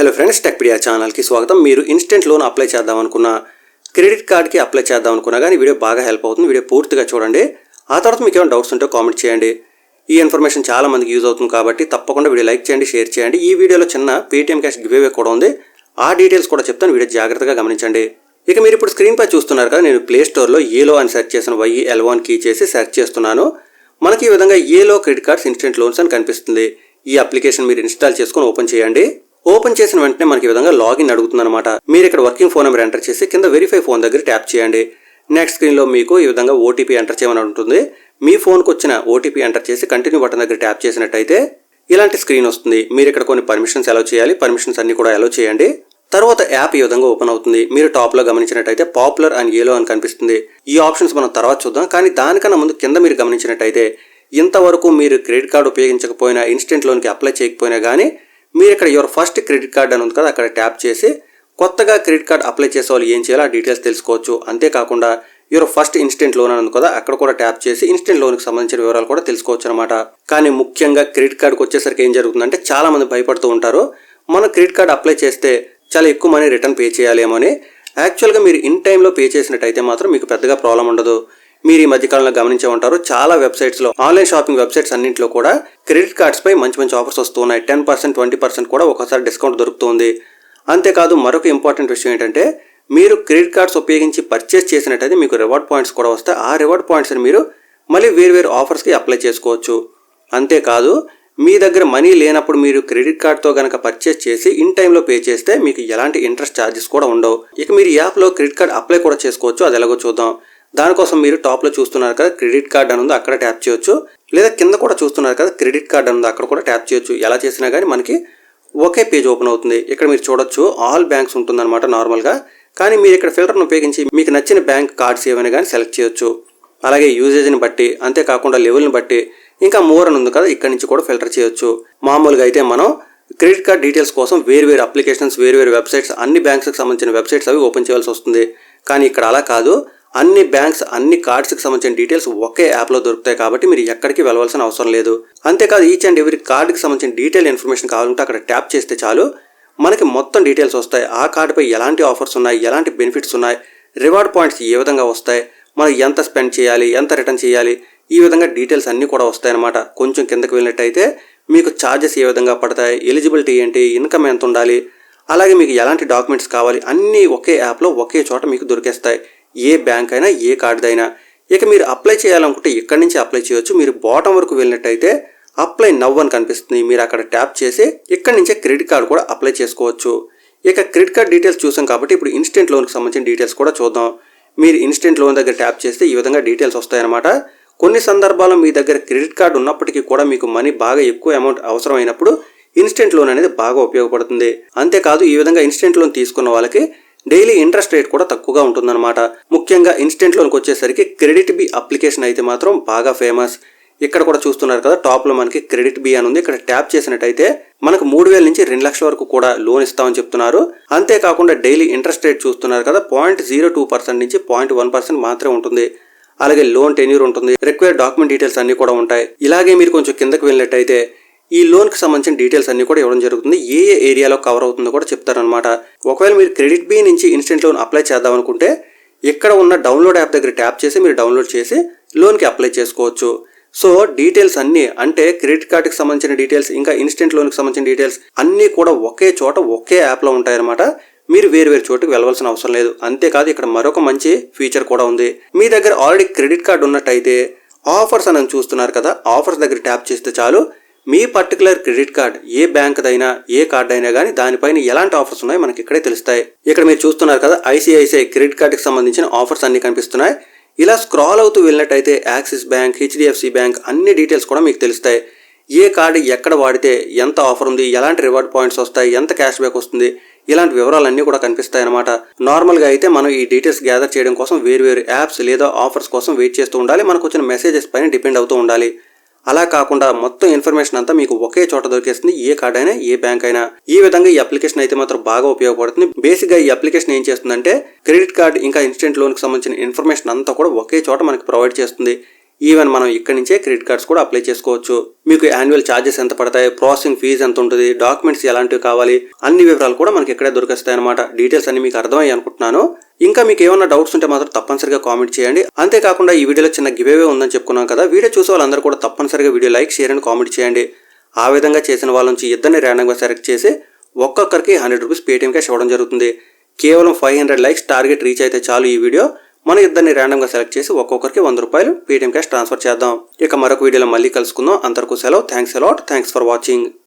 Hello friends, Techpedia ఛానల్కి స్వాగతం. మీరు ఇన్స్టెంట్ లోన్ అప్లై చేద్దాం అనుకున్నా, క్రెడిట్ కార్డ్కి అప్లై చేద్దాం అనుకున్నా కానీ వీడియో బాగా హెల్ప్ అవుతుంది. వీడియో పూర్తిగా చూడండి. ఆ తర్వాత మీకు ఏమైనా డౌట్స్ ఉంటే కామెంట్ చేయండి. ఈ ఇన్ఫర్మేషన్ చాలా మందికి యూజ్ అవుతుంది కాబట్టి తప్పకుండా వీడియో లైక్ చేయండి, షేర్ చేయండి. ఈ వీడియోలో చిన్న పేటీఎం క్యాష్ గివ్ అవే కూడా ఉంది. ఆ డీటెయిల్స్ కూడా చెప్తాను, వీడియో జాగ్రత్తగా గమనించండి. ఇక మీరు ఇప్పుడు స్క్రీన్ పై చూస్తున్నారు కదా, నేను ప్లే స్టోర్లో ఏలో అని సెర్చ్ చేసిన YELO కీ చేసి సెర్చ్ చేస్తున్నాను. మనకి ఈ విధంగా ఏలో క్రెడిట్ కార్డ్స్ ఇన్స్టెంట్ లోన్స్ అని కనిపిస్తుంది. ఈ అప్లికేషన్ మీరు ఇన్స్టాల్ చేసుకొని ఓపెన్ చేయండి. ఓపెన్ చేసిన వెంటనే మనకి ఈ విధంగా లాగిన్ అడుగుతుంది అనమాట. మీరు ఇక్కడ వర్కింగ్ ఫోన్ నెంబర్ ఎంటర్ చేసి కింద వెరిఫై ఫోన్ దగ్గర ట్యాప్ చేయండి. నెక్స్ట్ స్క్రీన్లో మీకు ఈ విధంగా ఓటీపీ ఎంటర్ చేయమని ఉంటుంది. మీ ఫోన్కి వచ్చిన ఓటీపీ ఎంటర్ చేసి కంటిన్యూ బటన్ దగ్గర ట్యాప్ చేసినట్టయితే ఇలాంటి స్క్రీన్ వస్తుంది. మీరు ఇక్కడ కొన్ని పర్మిషన్స్ అలౌ చేయాలి. పర్మిషన్స్ అన్ని కూడా అలౌ చేయండి. తర్వాత యాప్ ఈ విధంగా ఓపెన్ అవుతుంది. మీరు టాప్లో గమనించినట్టయితే పాపులర్ అండ్ ఏలో అని కనిపిస్తుంది. ఈ ఆప్షన్స్ మనం తర్వాత చూద్దాం. కానీ దానికన్నా ముందు కింద మీరు గమనించినట్టయితే ఇంతవరకు మీరు క్రెడిట్ కార్డు ఉపయోగించకపోయినా, ఇన్స్టెంట్ లోన్కి అప్లై చేయకపోయినా కానీ మీరు ఇక్కడ యువర్ ఫస్ట్ క్రెడిట్ కార్డ్ అని ఉంది కదా, అక్కడ ట్యాప్ చేసి కొత్తగా క్రెడిట్ కార్డ్ అప్లై చేసే వాళ్ళు ఏం చేయాలో ఆ డీటెయిల్స్ తెలుసుకోవచ్చు. అంతేకాకుండా యువర్ ఫస్ట్ ఇన్స్టెంట్ లోన్ అని ఉంది కదా, అక్కడ కూడా ట్యాప్ చేసి ఇన్స్టెంట్ లోన్కి సంబంధించిన వివరాలు కూడా తెలుసుకోవచ్చు అనమాట. కానీ ముఖ్యంగా క్రెడిట్ కార్డుకి వచ్చేసరికి ఏం జరుగుతుందంటే చాలా మంది భయపడుతూ ఉంటారు. మనం క్రెడిట్ కార్డ్ అప్లై చేస్తే చాలా ఎక్కువ మనీ రిటర్న్ పే చేయాలేమో అని. యాక్చువల్గా మీరు ఇన్ టైంలో పే చేసినట్టయితే మాత్రం మీకు పెద్దగా ప్రాబ్లం ఉండదు. మీరు ఈ మధ్యకాలంలో గమనించే ఉంటారు, చాలా వెబ్సైట్స్లో, ఆన్లైన్ షాపింగ్ వెబ్సైట్స్ అన్నింటిలో కూడా క్రెడిట్ కార్డ్స్ పై మంచి మంచి ఆఫర్స్ వస్తున్నాయి. 10%, 20% కూడా ఒకసారి డిస్కౌంట్ దొరుకుతుంది. అంతేకాదు మరొక ఇంపార్టెంట్ విషయం ఏంటంటే, మీరు క్రెడిట్ కార్డ్స్ ఉపయోగించి పర్చేస్ చేసినట్టయితే మీకు రివార్డ్ పాయింట్స్ కూడా వస్తాయి. ఆ రివార్డ్ పాయింట్స్ని మీరు మళ్ళీ వేరు ఆఫర్స్కి అప్లై చేసుకోవచ్చు. అంతేకాదు మీ దగ్గర మనీ లేనప్పుడు మీరు క్రెడిట్ కార్డ్తో కనుక పర్చేస్ చేసి ఇన్ టైంలో పే చేస్తే మీకు ఎలాంటి ఇంట్రెస్ట్ ఛార్జెస్ కూడా ఉండవు. ఇక మీరు యాప్లో క్రెడిట్ కార్డ్ అప్లై కూడా చేసుకోవచ్చు. అది ఎలాగో చూద్దాం. దానికోసం మీరు టాప్లో చూస్తున్నారు కదా క్రెడిట్ కార్డ్ అని ఉంది, అక్కడ ట్యాప్ చేయొచ్చు. లేదా కింద కూడా చూస్తున్నారు కదా క్రెడిట్ కార్డ్ అని ఉంది, అక్కడ కూడా ట్యాప్ చేయొచ్చు. ఎలా చేసినా కానీ మనకి ఒకే పేజ్ ఓపెన్ అవుతుంది. ఇక్కడ మీరు చూడొచ్చు ఆల్ బ్యాంక్స్ ఉంటుందన్నమాట నార్మల్గా. కానీ మీరు ఇక్కడ ఫిల్టర్ను ఉపయోగించి మీకు నచ్చిన బ్యాంక్ కార్డ్స్ ఏమైనా కానీ సెలెక్ట్ చేయొచ్చు. అలాగే యూజేజ్ని బట్టి, అంతేకాకుండా లెవెల్ని బట్టి, ఇంకా మోర్ అని ఉంది కదా, ఇక్కడ నుంచి కూడా ఫిల్టర్ చేయొచ్చు. మామూలుగా అయితే మనం క్రెడిట్ కార్డ్ డీటెయిల్స్ కోసం వేరు అప్లికేషన్స్, వేరు వెబ్సైట్స్, అన్ని బ్యాంక్స్కి సంబంధించిన వెబ్సైట్స్ అవి ఓపెన్ చేయాల్సి వస్తుంది. కానీ ఇక్కడ అలా కాదు. అన్ని బ్యాంక్స్, అన్ని కార్డ్స్కి సంబంధించిన డీటెయిల్స్ ఒకే యాప్లో దొరుకుతాయి కాబట్టి మీరు ఎక్కడికి వెళ్ళవలసిన అవసరం లేదు. అంతేకాదు ఈచ్ అండ్ ఎవ్రీ కార్డుకి సంబంధించిన డీటెయిల్ ఇన్ఫర్మేషన్ కావాలంటే అక్కడ ట్యాప్ చేస్తే చాలు, మనకి మొత్తం డీటెయిల్స్ వస్తాయి. ఆ కార్డుపై ఎలాంటి ఆఫర్స్ ఉన్నాయి, ఎలాంటి బెనిఫిట్స్ ఉన్నాయి, రివార్డ్ పాయింట్స్ ఏ విధంగా వస్తాయి, మనం ఎంత స్పెండ్ చేయాలి, ఎంత రిటర్న్ చేయాలి, ఈ విధంగా డీటెయిల్స్ అన్నీ కూడా వస్తాయన్నమాట. కొంచెం కిందకి వెళ్ళినట్టయితే మీకు ఛార్జెస్ ఏ విధంగా పడతాయి, ఎలిజిబిలిటీ ఏంటి, ఇన్కమ్ ఎంత ఉండాలి, అలాగే మీకు ఎలాంటి డాక్యుమెంట్స్ కావాలి, అన్నీ ఒకే యాప్లో ఒకే చోట మీకు దొరికేస్తాయి. ఏ బ్యాంక్ అయినా, ఏ కార్డుదైనా. ఇక మీరు అప్లై చేయాలనుకుంటే ఇక్కడి నుంచి అప్లై చేయొచ్చు. మీరు బాటం వరకు వెళ్ళినట్టయితే అప్లై నవ్ అని కనిపిస్తుంది. మీరు అక్కడ ట్యాప్ చేసి ఇక్కడి నుంచే క్రెడిట్ కార్డు కూడా అప్లై చేసుకోవచ్చు. ఇక క్రెడిట్ కార్డ్ డీటెయిల్స్ చూసాం కాబట్టి ఇప్పుడు ఇన్స్టెంట్ లోన్కి సంబంధించిన డీటెయిల్స్ కూడా చూద్దాం. మీరు ఇన్స్టెంట్ లోన్ దగ్గర ట్యాప్ చేస్తే ఈ విధంగా డీటెయిల్స్ వస్తాయన్నమాట. కొన్ని సందర్భాల్లో మీ దగ్గర క్రెడిట్ కార్డు ఉన్నప్పటికీ కూడా మీకు మనీ బాగా ఎక్కువ అమౌంట్ అవసరమైనప్పుడు ఇన్స్టెంట్ లోన్ అనేది బాగా ఉపయోగపడుతుంది. అంతేకాదు ఈ విధంగా ఇన్స్టెంట్ లోన్ తీసుకున్న వాళ్ళకి డైలీ ఇంట్రెస్ట్ రేట్ కూడా తక్కువగా ఉంటుందన్నమాట. ముఖ్యంగా ఇన్స్టెంట్ లోన్కి వచ్చేసరికి క్రెడిట్ బి అప్లికేషన్ అయితే మాత్రం బాగా ఫేమస్. ఇక్కడ కూడా చూస్తున్నారు కదా టాప్లో మనకి క్రెడిట్ బి అని ఉంది. ఇక్కడ ట్యాప్ చేసినట్టయితే మనకు 3,000 నుంచి 2 లక్షల వరకు కూడా లోన్ ఇస్తామని చెప్తున్నారు. అంతేకాకుండా డైలీ ఇంట్రెస్ట్ రేట్ చూస్తున్నారు కదా 0.02% నుంచి 0.1% మాత్రమే ఉంటుంది. అలాగే లోన్ టెన్యూర్ ఉంటుంది. రిక్వైర్డ్ డాక్యుమెంట్ డీటెయిల్స్ అన్ని కూడా ఉంటాయి. ఇలాగే మీరు కొంచెం కిందకి వెళ్ళినట్టయితే ఈ లోన్కి సంబంధించిన డీటెయిల్స్ అన్ని కూడా ఇవ్వడం జరుగుతుంది. ఏ ఏరియాలో కవర్ అవుతుందో కూడా చెప్తారనమాట. ఒకవేళ మీరు క్రెడిట్ బి నుంచి ఇన్స్టెంట్ లోన్ అప్లై చేద్దాం అనుకుంటే ఇక్కడ ఉన్న డౌన్లోడ్ యాప్ దగ్గర ట్యాప్ చేసి మీరు డౌన్లోడ్ చేసి లోన్కి అప్లై చేసుకోవచ్చు. సో డీటెయిల్స్ అన్నీ, అంటే క్రెడిట్ కార్డుకి సంబంధించిన డీటెయిల్స్, ఇంకా ఇన్స్టెంట్ లోన్కి సంబంధించిన డీటెయిల్స్ అన్నీ కూడా ఒకే చోట ఒకే యాప్లో ఉంటాయన్నమాట. మీరు వేరు చోటుకి వెళ్ళవలసిన అవసరం లేదు. అంతేకాదు ఇక్కడ మరొక మంచి ఫీచర్ కూడా ఉంది. మీ దగ్గర ఆల్రెడీ క్రెడిట్ కార్డు ఉన్నట్టయితే ఆఫర్స్ అని చూస్తున్నారు కదా, ఆఫర్స్ దగ్గర ట్యాప్ చేస్తే చాలు మీ పర్టికులర్ క్రెడిట్ కార్డ్ ఏ బ్యాంక్దైనా, ఏ కార్డ్ అయినా కానీ దానిపైన ఎలాంటి ఆఫర్స్ ఉన్నాయో మనకి ఇక్కడే తెలుస్తాయి. ఇక్కడ మీరు చూస్తున్నారు కదా ICICI క్రెడిట్ కార్డుకి సంబంధించిన ఆఫర్స్ అన్ని కనిపిస్తున్నాయి. ఇలా స్క్రాల్ అవుతూ వెళ్ళినట్టయితే యాక్సిస్ బ్యాంక్, HDFC బ్యాంక్ అన్ని డీటెయిల్స్ కూడా మీకు తెలుస్తాయి. ఏ కార్డు ఎక్కడ వాడితే ఎంత ఆఫర్ ఉంది, ఎలాంటి రివార్డ్ పాయింట్స్ వస్తాయి, ఎంత క్యాష్ బ్యాక్ వస్తుంది, ఇలాంటి వివరాలన్నీ కూడా కనిపిస్తాయి అన్నమాట. నార్మల్గా అయితే మనం ఈ డీటెయిల్స్ గ్యాదర్ చేయడం కోసం వేరు యాప్స్ లేదా ఆఫర్స్ కోసం వెయిట్ చేస్తూ ఉండాలి. మనకు వచ్చిన మెసేజెస్ పైన డిపెండ్ అవుతూ ఉండాలి. అలా కాకుండా మొత్తం ఇన్ఫర్మేషన్ అంతా మీకు ఒకే చోట దొరికేస్తుంది, ఏ కార్డ్ అయినా, ఏ బ్యాంక్ అయినా. ఈ విధంగా ఈ అప్లికేషన్ అయితే మాత్రం బాగా ఉపయోగపడుతుంది. బేసిక్గా ఈ అప్లికేషన్ ఏం చేస్తుందంటే క్రెడిట్ కార్డ్ ఇంకా ఇన్స్టెంట్ లోన్కి సంబంధించిన ఇన్ఫర్మేషన్ అంతా కూడా ఒకే చోట మనకి ప్రొవైడ్ చేస్తుంది. ఈవెన్ మనం ఇక్కడి నుంచే క్రెడిట్ కార్డ్స్ కూడా అప్లై చేసుకోవచ్చు. మీకు యాన్యువల్ ఛార్జెస్ ఎంత పడతాయి, ప్రాసెసింగ్ ఫీజు ఎంత ఉంటుంది, డాక్యుమెంట్స్ ఎలాంటివి కావాలి, అన్ని వివరాలు కూడా మనకి ఇక్కడే దొరికిస్తాయి అనమాట. డీటెయిల్స్ అన్ని మీకు అర్థమయ్యి అనుకుంటున్నాను. ఇంకా మీకు ఏమైనా డౌట్స్ ఉంటే మాత్రం తప్పనిసరిగా కామెంట్ చేయండి. అంతేకాకుండా ఈ వీడియోలో చిన్న గివేవే ఉందని చెప్పుకున్నాం కదా, వీడియో చూసే వాళ్ళందరూ కూడా తప్పనిసరిగా video like, share and comment చేయండి. ఆ విధంగా చేసిన వాళ్ళ నుంచి ఇద్దరిని ర్యాండమ్గా సెలెక్ట్ చేసి ఒక్కొక్కరికి 100 రూపీస్ పేటీఎం క్యాష్ ఇవ్వడం జరుగుతుంది. కేవలం 500 లైక్స్ టార్గెట్ రీచ్ అయితే చాలు ఈ వీడియో. మన ఇద్దరిని ర్యాండమ్గా సెలెక్ట్ చేసి ఒక్కొక్కరికి 100 రూపాయలు పేటీఎం క్యాష్ ట్రాన్స్ఫర్ చేద్దాం. ఇక మరొక వీడియోలో మళ్ళీ కలుసుకుందాం. అంతవరకు సెలవు. Thanks a lot. Thanks for watching.